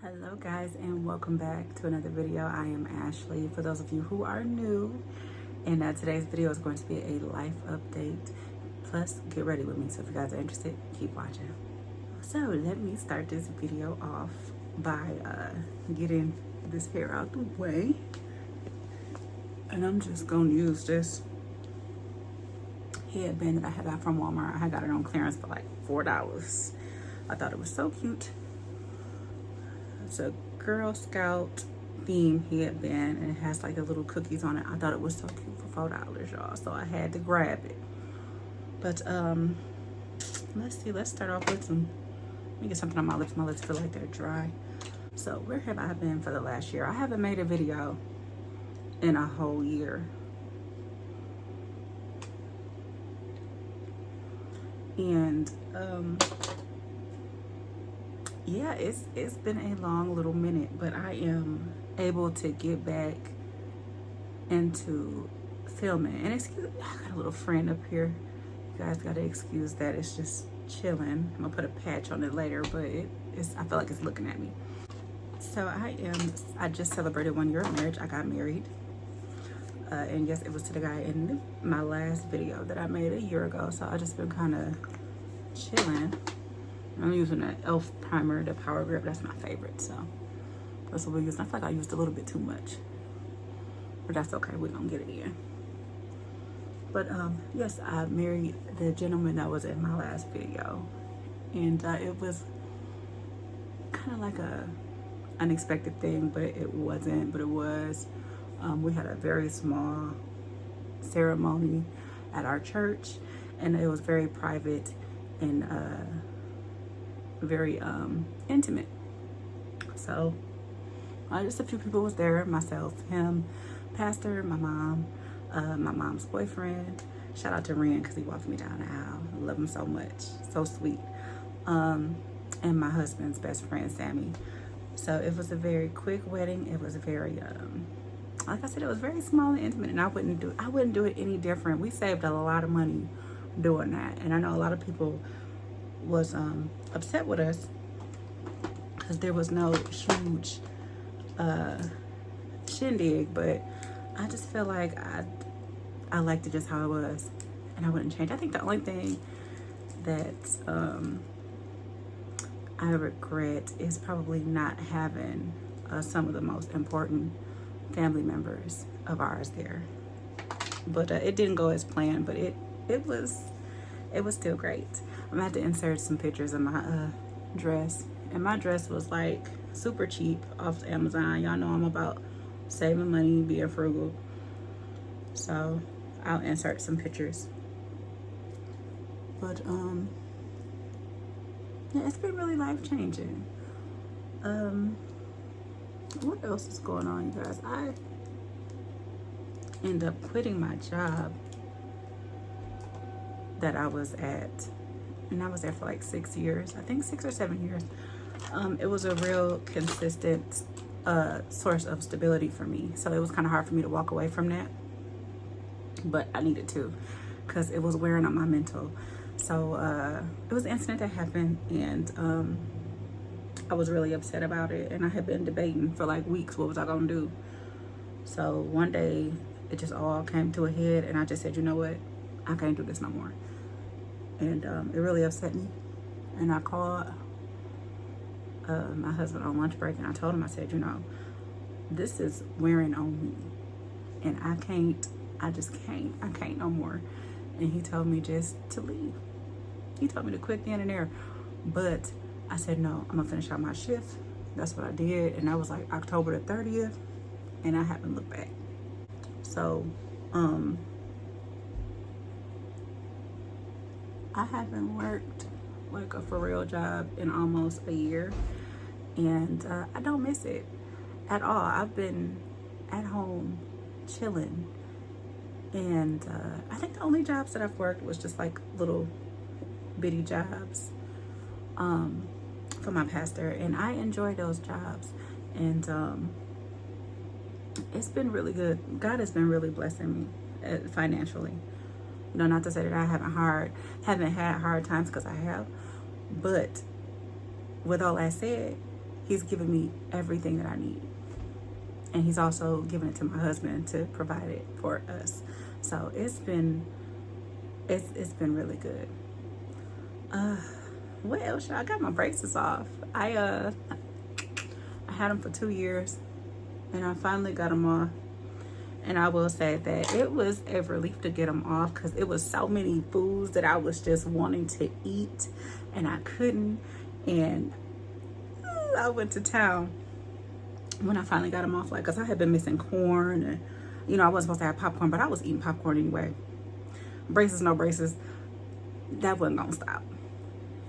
Hello guys, and welcome back to another video. I am Ashley. For those of you who are new, and today's video is going to be a life update. Plus, get ready with me. So if you guys are interested, keep watching. So let me start this video off by getting this hair out the way. And I'm just gonna use this headband that I got from Walmart. I got it on clearance for like $4. I thought it was so cute. It's a Girl Scout theme headband and it has like the little cookies on it. I thought it was so cute for $4, y'all, so I had to grab it. But let's see, let's start off with some, let me get something on my lips. My lips feel like they're dry. So where have I been for the last year? I haven't made a video in a whole year. And yeah, it's been a long little minute, but I am able to get back into filming. And excuse, I got a little friend up here. You guys gotta excuse that. It's just chilling. I'm gonna put a patch on it later, but I feel like it's looking at me. So I just celebrated 1 year of marriage. I got married. And yes, it was to the guy in my last video that I made a year ago. So I just been kind of chilling. I'm using an e.l.f. primer, the Power Grip. That's my favorite, so that's what we're using. I feel like I used a little bit too much, but that's okay. We're gonna get it in. But yes, I married the gentleman that was in my last video, and it was kind of like a unexpected thing, but it wasn't. But it was. We had a very small ceremony at our church, and it was very private and very intimate. So just a few people was there, myself, him, pastor, my mom, my mom's boyfriend. Shout out to Ren because he walked me down the aisle. I love him so much, so sweet. And my husband's best friend, Sammy. So it was a very quick wedding. It was very like I said, it was very small and intimate, and I wouldn't do it any different. We saved a lot of money doing that, and I know a lot of people was upset with us because there was no huge shindig, but I just feel like I liked it just how it was, and I wouldn't change. I think the only thing that I regret is probably not having some of the most important family members of ours there, but it didn't go as planned, but it was still great. I'm gonna have to insert some pictures of my dress, and my dress was like super cheap off Amazon. Y'all know I'm about saving money, being frugal, so I'll insert some pictures. But yeah, it's been really life-changing. What else is going on, you guys? I end up quitting my job that I was at, and I was there for like 6 years. I think 6 or 7 years. It was a real consistent source of stability for me, so it was kind of hard for me to walk away from that, but I needed to because it was wearing on my mental. So it was an incident that happened, and I was really upset about it, and I had been debating for like weeks what was I gonna do. So one day it just all came to a head, and I just said, you know what, I can't do this no more. And it really upset me, and I called my husband on lunch break, and I told him, I said, you know, this is wearing on me, and I can't no more. And he told me just to leave. He told me to quit then and there, but I said, no, I'm gonna finish out my shift. That's what I did, and that was like October the 30th, and I haven't looked back. So I haven't worked like a for real job in almost a year, and I don't miss it at all. I've been at home chilling, and I think the only jobs that I've worked was just like little bitty jobs for my pastor, and I enjoy those jobs, and it's been really good. God has been really blessing me financially. You know, not to say that I haven't had hard times, because I have, but with all that said, He's given me everything that I need. And he's also given it to my husband to provide it for us. So it's been really good. What else? I got my braces off. I had them for 2 years, and I finally got them off. And I will say that it was a relief to get them off, because it was so many foods that I was just wanting to eat and I couldn't. And I went to town when I finally got them off, like, because I had been missing corn, and you know, I wasn't supposed to have popcorn, but I was eating popcorn anyway. Braces, no braces, that wasn't gonna stop.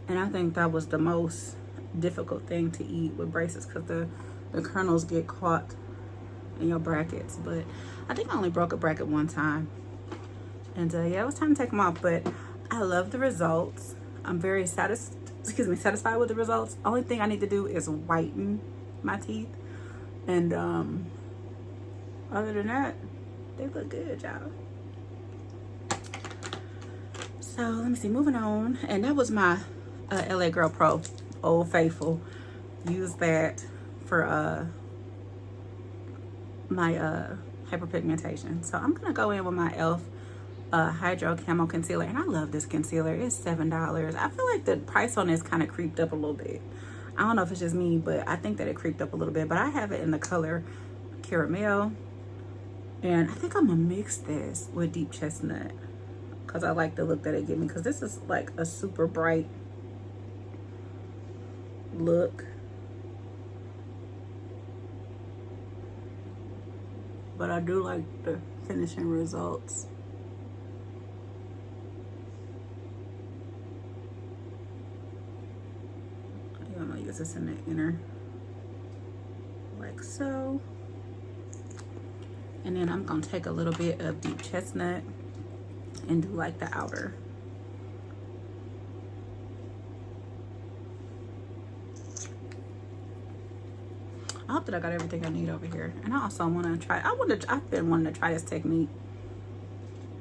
And I think that was the most difficult thing to eat with braces, because the kernels get caught in your brackets. But I think I only broke a bracket one time, and yeah, it was time to take them off. But I love the results. I'm very satisfied with the results. Only thing I need to do is whiten my teeth, and other than that, they look good, y'all. So let me see, moving on. And that was my LA Girl Pro, Old Faithful. Use that for my hyperpigmentation. So I'm gonna go in with my e.l.f. Hydro Camo Concealer, and I love this concealer. It's $7. I feel like the price on this kind of creeped up a little bit. I don't know if it's just me, but I think that it creeped up a little bit. But I have it in the color Caramel, and I think I'm gonna mix this with Deep Chestnut, because I like the look that it gives me, because this is like a super bright look. But I do like the finishing results. I'm gonna use this in the inner, like so. And then I'm gonna take a little bit of Deep Chestnut and do like the outer. I hope that I got everything I need over here. And I also want to try, I've been wanting to try this technique,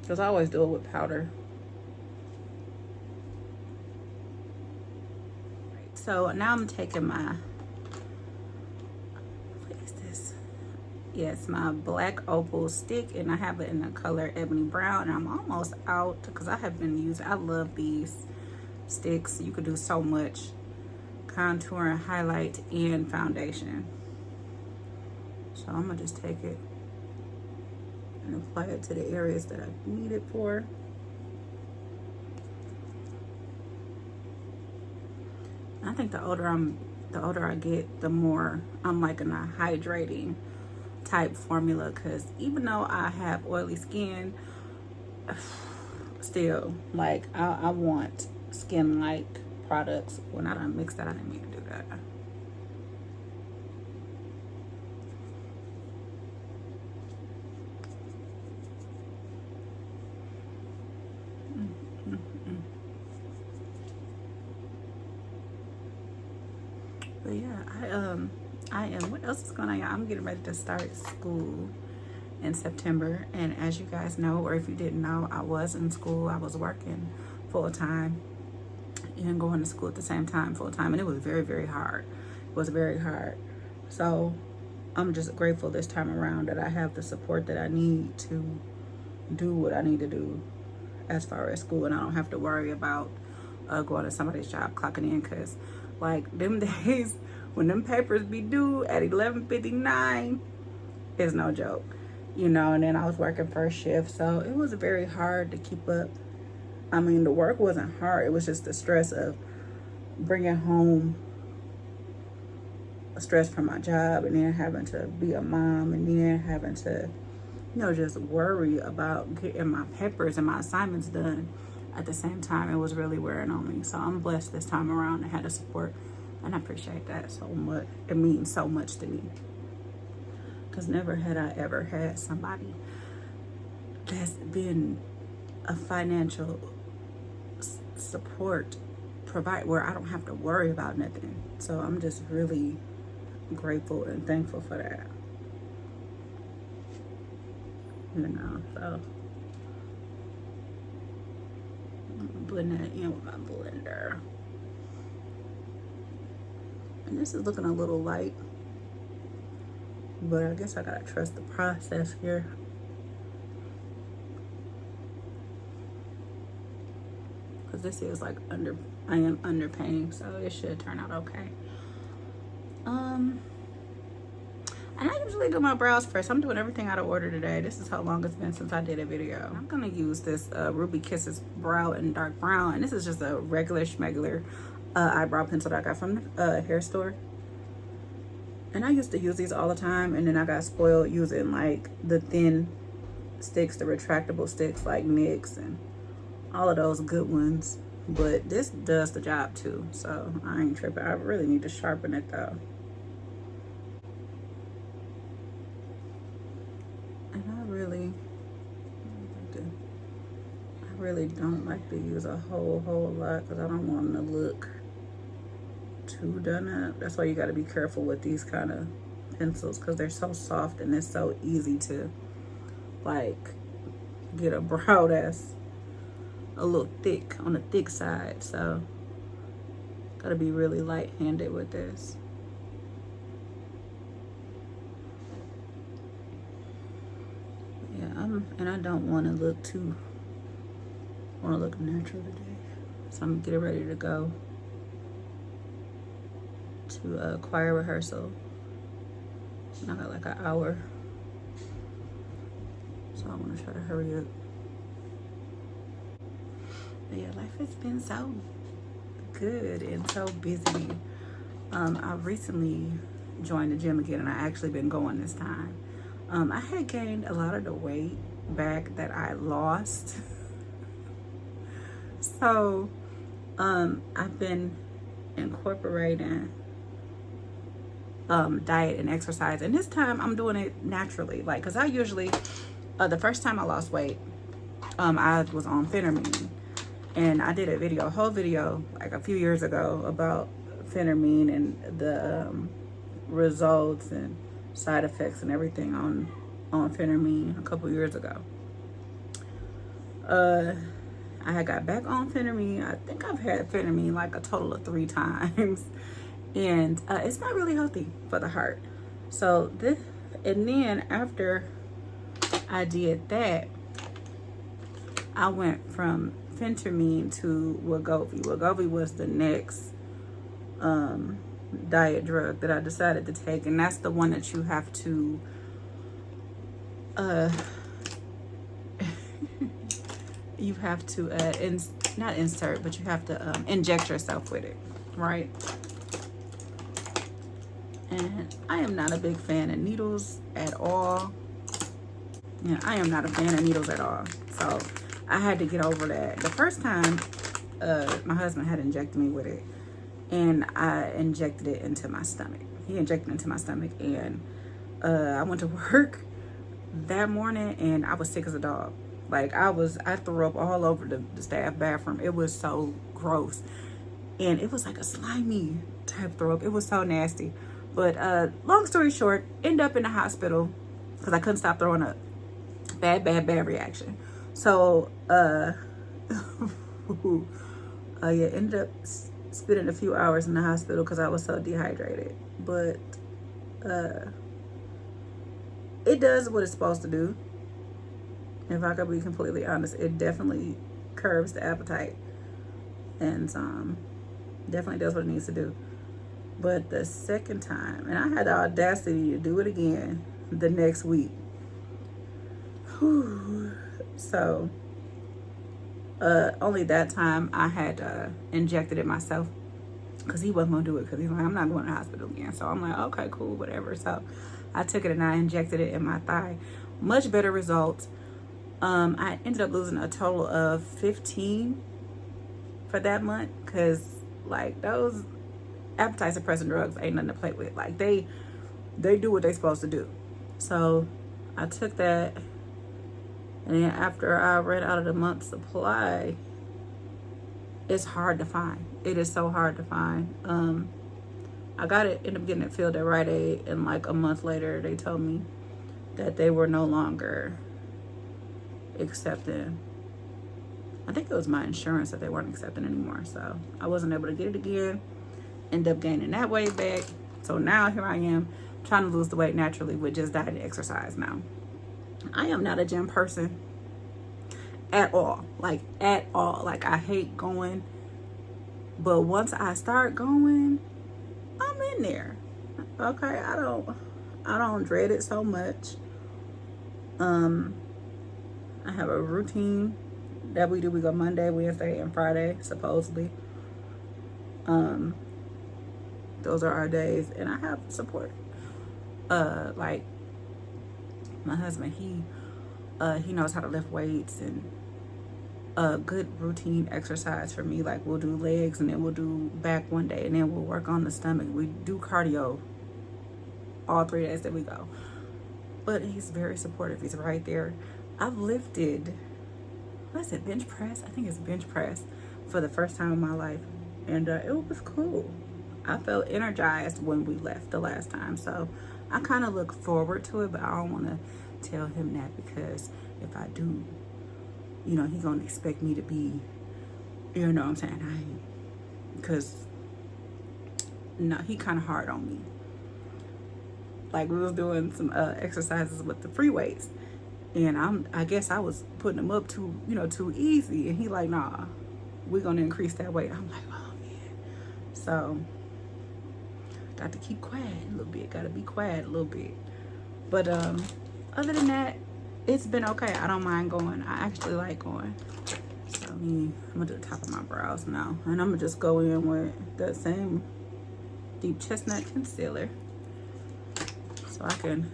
because I always do it with powder. Right, so now I'm taking my, what is this? Yes, my black opal stick, and I have it in the color Ebony Brown, and I'm almost out, because I have been using, I love these sticks. You could do so much contour and highlight and foundation. So I'm gonna just take it and apply it to the areas that I need it for. I think the older I get, the more I'm liking a hydrating type formula, because even though I have oily skin, still, like, I want skin-like products. When I done mix that, I didn't mean to do that. But yeah, I am, what else is going on? I'm getting ready to start school in September, and as you guys know, or if you didn't know, I was in school. I was working full-time and going to school at the same time, full-time, and it was very, very hard. It was very hard. So I'm just grateful this time around that I have the support that I need to do what I need to do as far as school, and I don't have to worry about going to somebody's job, clocking in, because like them days when them papers be due at 11:59 is no joke, you know. And then I was working first shift, so it was very hard to keep up. I mean, the work wasn't hard, it was just the stress of bringing home stress from my job, and then having to be a mom, and then having to, you know, just worry about getting my papers and my assignments done at the same time. It was really wearing on me. So I'm blessed this time around to have the support, and I appreciate that so much. It means so much to me, because never had I ever had somebody that's been a financial support provide where I don't have to worry about nothing. So I'm just really grateful and thankful for that, you know. So I'm blending it in with my blender. And this is looking a little light, but I guess I gotta trust the process here. Because this is like I am underpaying, so it should turn out okay. And I usually do my brows first. I'm doing everything out of order today. This is how long it's been since I did a video. I'm gonna use this Ruby Kisses Brow in Dark Brown, and this is just a regular schmegular eyebrow pencil that I got from the hair store. And I used to use these all the time, and then I got spoiled using like the thin sticks, the retractable sticks like NYX and all of those good ones. But this does the job too, so I ain't tripping. I really need to sharpen it though. And I really don't like to use a whole lot because I don't want them to look too done up. That's why you got to be careful with these kind of pencils, because they're so soft and it's so easy to like get a brow that's a little thick, on the thick side. So got to be really light-handed with this. Yeah, and I don't want to look natural today. So I'm getting ready to go to choir rehearsal. And I got like an hour. So I want to try to hurry up. But yeah, life has been so good and so busy. I recently joined the gym again, and I actually been going this time. I had gained a lot of the weight back that I lost. So I've been incorporating diet and exercise, and this time I'm doing it naturally. Like, because I usually the first time I lost weight, I was on phentermine, and I did a whole video like a few years ago about phentermine and the results and side effects and everything on phentermine a couple years ago. I had got back on phentermine. I think I've had phentermine like a total of 3 times. And it's not really healthy for the heart. So this, and then after I did that, I went from phentermine to Wegovy. Wegovy was the next diet drug that I decided to take, and that's the one that you have to you have to not insert, but you have to inject yourself with it, right? And I am not a big fan of needles at all. Yeah, I am not a fan of needles at all. So I had to get over that. The first time, my husband had injected me with it, and I injected it into my stomach. He injected it into my stomach, and I went to work that morning, and I was sick as a dog. Like, I threw up all over the staff bathroom. It was so gross. And it was like a slimy type throw up. It was so nasty. But long story short, end up in the hospital because I couldn't stop throwing up. Bad reaction. So, yeah, ended up spending a few hours in the hospital because I was so dehydrated. But it does what it's supposed to do. If I could be completely honest, it definitely curbs the appetite and definitely does what it needs to do. But the second time, and I had the audacity to do it again the next week. Whew. So only that time I had injected it myself, because he wasn't gonna do it, because he's like, I'm not going to the hospital again. So I'm like, okay, cool, whatever. So I took it and I injected it in my thigh. Much better results. I ended up losing a total of 15 for that month, because like those appetite suppressant drugs ain't nothing to play with. Like they do what they're supposed to do. So I took that, and then after I ran out of the month's supply, it's hard to find. It is so hard to find. I ended up getting it filled at Rite Aid, and like a month later they told me that they were no longer accepting. I think it was my insurance that they weren't accepting anymore. So I wasn't able to get it again. End up gaining that weight back. So now here I am trying to lose the weight naturally with just diet and exercise now. I am not a gym person at all. Like at all. Like I hate going. But once I start going, I'm in there. Okay, I don't dread it so much. I have a routine that we do. We go Monday, Wednesday, and Friday, supposedly. Those are our days, and I have support. Like my husband, he knows how to lift weights, and a good routine exercise for me. Like we'll do legs, and then we'll do back one day, and then we'll work on the stomach. We do cardio all 3 days that we go. But he's very supportive. He's right there. I've lifted, what is it, bench press? I think it's bench press for the first time in my life. And it was cool. I felt energized when we left the last time. So I kind of look forward to it, but I don't want to tell him that, because if I do, you know, he's going to expect me to be, you know what I'm saying? Because, no, he kind of hard on me. Like we was doing some exercises with the free weights, and I guess I was putting them up too easy, and he like, nah, we're gonna increase that weight. I'm like, oh man. So got to keep quiet a little bit. Got to be quiet a little bit. But other than that, it's been okay. I don't mind going. I actually like going. So I'm gonna do the top of my brows now, and I'm gonna just go in with that same deep chestnut concealer, so I can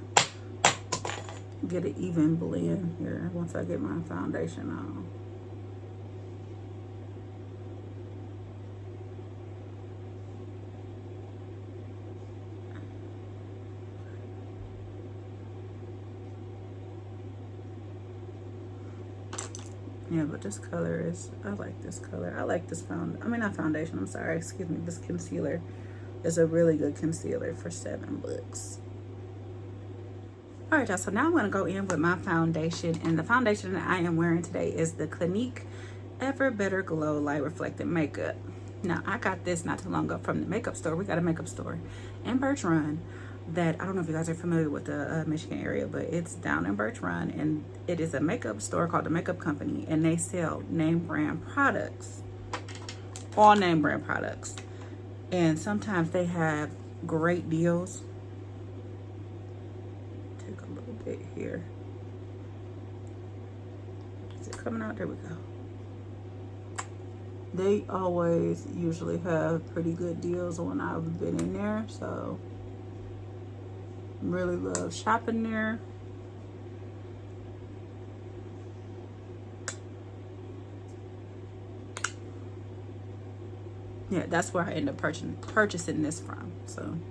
get an even blend here once I get my foundation on. Yeah, but this color is, I like this color. I like this not foundation, I'm sorry, excuse me. This concealer is a really good concealer for $7. All right, y'all, so now I'm gonna go in with my foundation, and the foundation that I am wearing today is the Clinique Ever Better Glow Light Reflecting Makeup. Now, I got this not too long ago from the makeup store. We got a makeup store in Birch Run that, I don't know if you guys are familiar with the Michigan area, but it's down in Birch Run, and it is a makeup store called The Makeup Company, and they sell name brand products, all name brand products. And sometimes they have great deals. Take a little bit here. Is it coming out? There we go. They always usually have pretty good deals when I've been in there, so really love shopping there. Yeah, that's where I end up purchasing this from. So I'm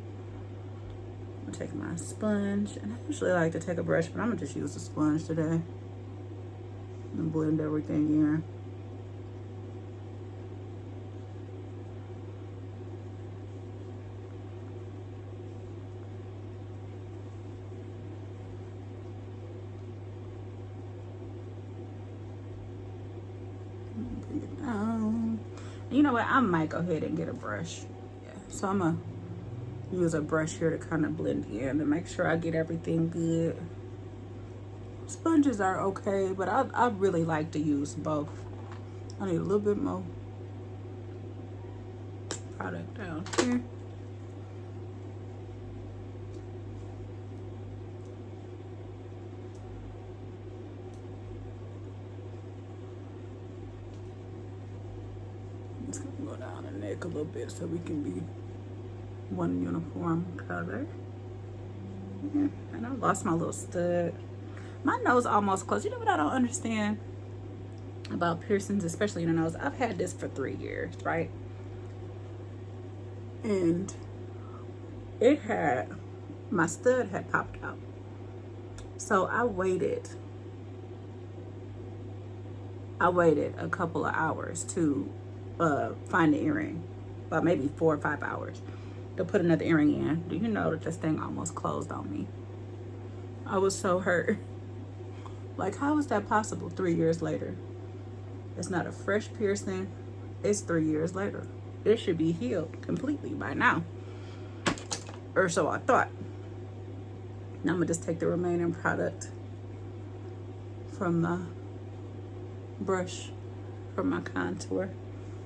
gonna take my sponge, and I usually like to take a brush, but I'm gonna just use the sponge today and blend everything in. You know what? I might go ahead and get a brush. Yeah. So I'm gonna use a brush here to kind of blend in to make sure I get everything good. Sponges are okay, but I really like to use both. I need a little bit more product down here. It's gonna go down the neck a little bit so we can be one uniform color. Yeah, and I lost my little stud. My nose almost closed. You know what I don't understand about piercings, especially in the nose? I've had this for 3 years, right? And my stud had popped out. So I waited a couple of hours to find the earring, about maybe 4 or 5 hours, to put another earring in. Do you know that this thing almost closed on me? I was so hurt. Like, how is that possible 3 years later? It's not a fresh piercing. It's 3 years later. it should be healed completely by now. Or so I thought. Now I'm gonna just take the remaining product from the brush from my contour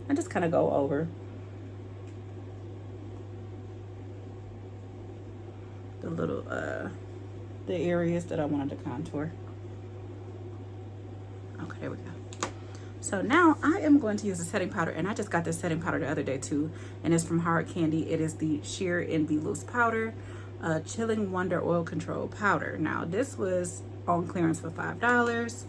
and just kind of go over the little the areas that I wanted to contour. Okay, there we go. So now I am going to use a setting powder, and I just got this setting powder the other day too, and it's from Hard Candy. It is the Sheer Envy Loose Powder Chilling Wonder Oil Control Powder. Now this was on clearance for $5.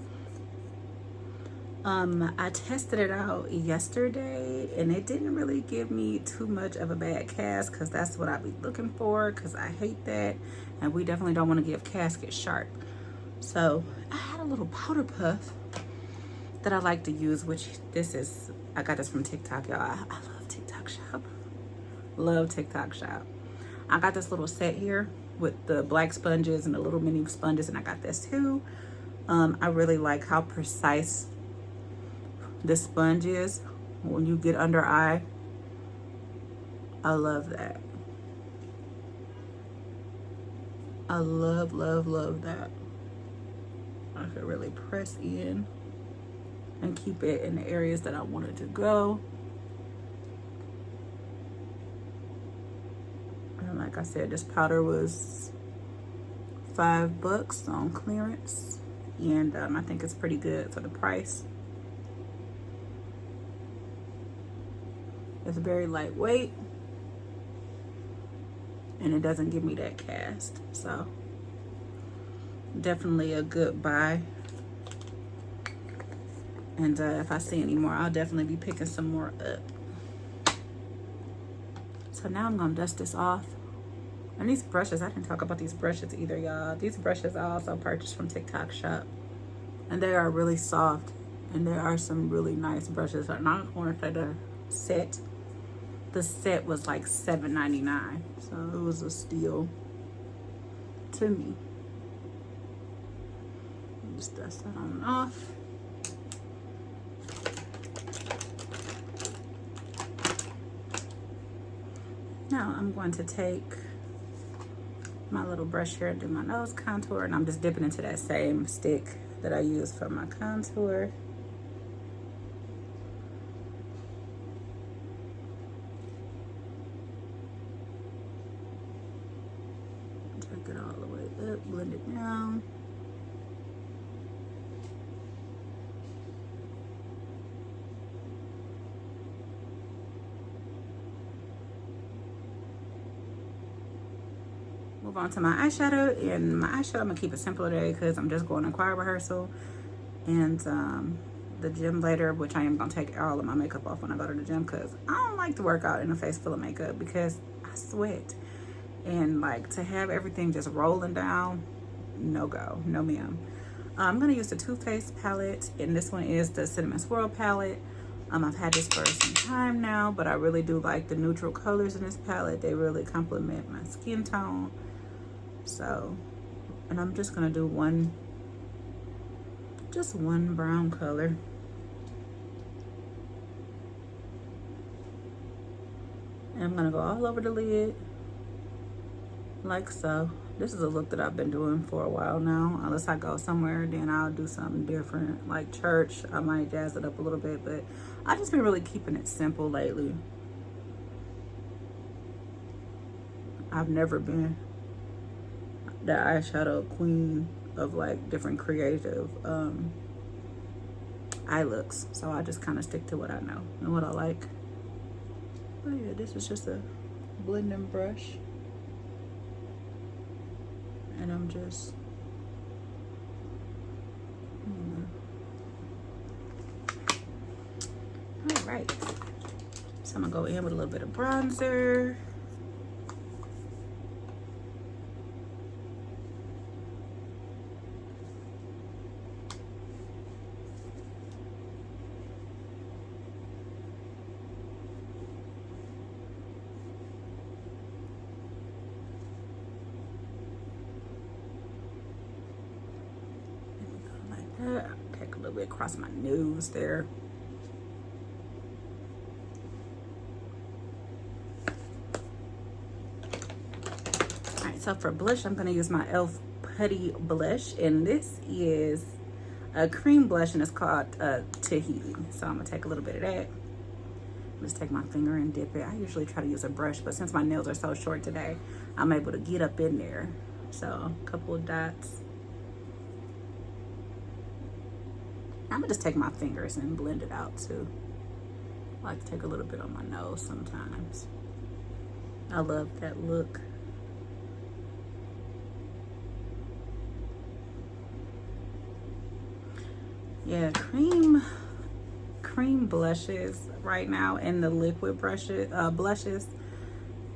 I tested it out yesterday, and it didn't really give me too much of a bad cast, because that's what I'd be looking for, because I hate that, and we definitely don't want to give caskets sharp. So I had a little powder puff that I like to use, which I got this from TikTok, y'all. I love TikTok Shop. Love TikTok Shop. I got this little set here with the black sponges and the little mini sponges, and I got this too. I really like how precise this sponge is when you get under eye. I love that. I love, love, love that. I could really press in and keep it in the areas that I want it to go. And like I said, this powder was $5 on clearance, and I think it's pretty good for the price. It's very lightweight, and it doesn't give me that cast, so definitely a good buy. And if I see any more, I'll definitely be picking some more up. So now I'm gonna dust this off. And these brushes, I didn't talk about these brushes either, y'all. These brushes I also purchased from TikTok Shop, and they are really soft, and there are some really nice brushes. I'm not gonna say the set. The set was like $7.99, so it was a steal to me. Just dust that on and off. Now I'm going to take my little brush here and do my nose contour, and I'm just dipping into that same stick that I use for my contour. Take it all the way up, blend it down. Move on to my eyeshadow, and my eyeshadow I'm gonna keep it simple today because I'm just going to choir rehearsal and the gym later, which I am gonna take all of my makeup off when I go to the gym, because I don't like to work out in a face full of makeup because I sweat, and like to have everything just rolling down, no go, no ma'am. I'm gonna use the Too Faced palette, and this one is the Cinnamon Swirl palette. I've had this for some time now, but I really do like the neutral colors in this palette. They really complement my skin tone. So, and I'm just gonna do just one brown color. And I'm gonna go all over the lid, like so. This is a look that I've been doing for a while now. Unless I go somewhere, then I'll do something different. Like church, I might jazz it up a little bit, but I've just been really keeping it simple lately. I've never been the eyeshadow queen of like different creative eye looks, so I just kind of stick to what I know and what I like. But yeah, this is just a blending brush, and I'm just all right. So I'm gonna go in with a little bit of bronzer. Take a little bit across my nose there. So for blush, I'm going to use my e.l.f. Putty Blush. And this is a cream blush, and it's called Tahiti. So I'm going to take a little bit of that. Just take my finger and dip it. I usually try to use a brush, but since my nails are so short today, I'm able to get up in there. So a couple of dots. I'm gonna just take my fingers and blend it out too. I like to take a little bit on my nose sometimes. I love that look. Yeah, cream blushes right now, and the liquid blushes,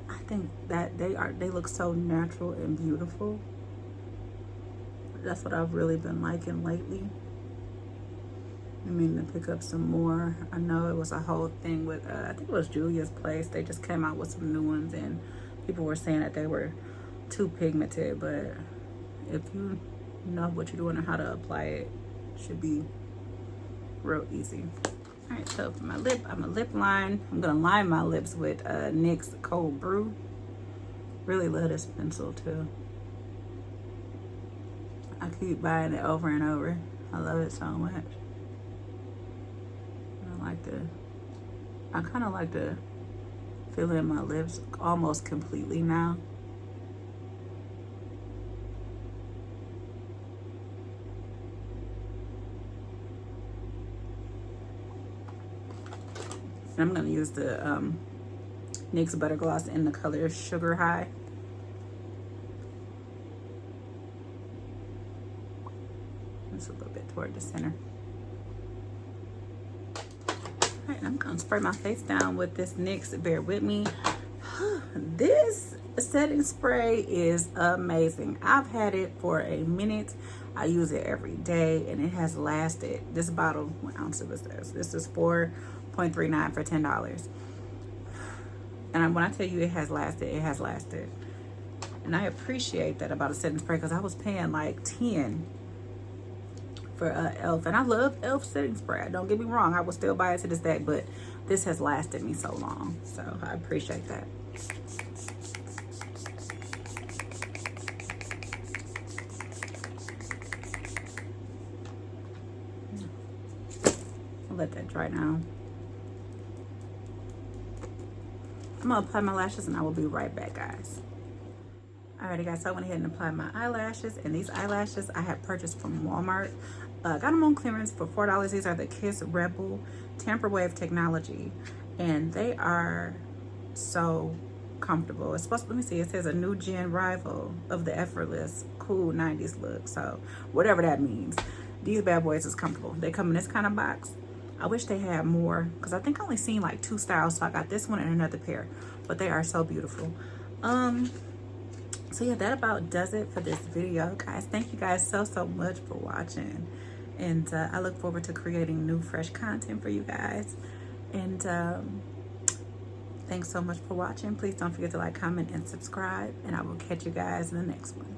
I think that they look so natural and beautiful. That's what I've really been liking lately. I mean, to pick up some more. I know it was a whole thing with I think it was Julia's Place. They just came out with some new ones, and people were saying that they were too pigmented, but if you know what you're doing and how to apply it, it should be real easy. All right, so for my lip, I'm a lip line. I'm gonna line my lips with NYX Cold Brew. Really love this pencil too. I keep buying it over and over. I love it so much. I kind of like to fill in my lips almost completely now. And I'm going to use the NYX Butter Gloss in the color Sugar High. Just a little bit toward the center. All right, I'm going to spray my face down with this NYX Bear With Me. This setting spray is amazing. I've had it for a minute. I use it every day, and it has lasted. This bottle, what ounce was this? This is 4.39 for $10. And when I tell you it has lasted, it has lasted. And I appreciate that about a setting spray, because I was paying like $10 for e.l.f. And I love e.l.f. setting spray. Don't get me wrong, I will still buy it to this day, but this has lasted me so long. So I appreciate that. I'll let that dry now. I'm gonna apply my lashes, and I will be right back, guys. Alrighty, guys, so I went ahead and applied my eyelashes, and these eyelashes I had purchased from Walmart. Got them on clearance for $4. These are the Kiss Rebel Tamper Wave Technology, and they are so comfortable. It's supposed to, let me see, it says a new gen rival of the effortless cool 90s look. So whatever that means, these bad boys is comfortable. They come in this kind of box. I wish they had more, because I think I only seen like 2 styles, so I got this one and another pair, but they are so beautiful. So yeah, that about does it for this video, guys. Thank you guys so much for watching, and I look forward to creating new fresh content for you guys. And thanks so much for watching. Please don't forget to like, comment, and subscribe, and I will catch you guys in the next one.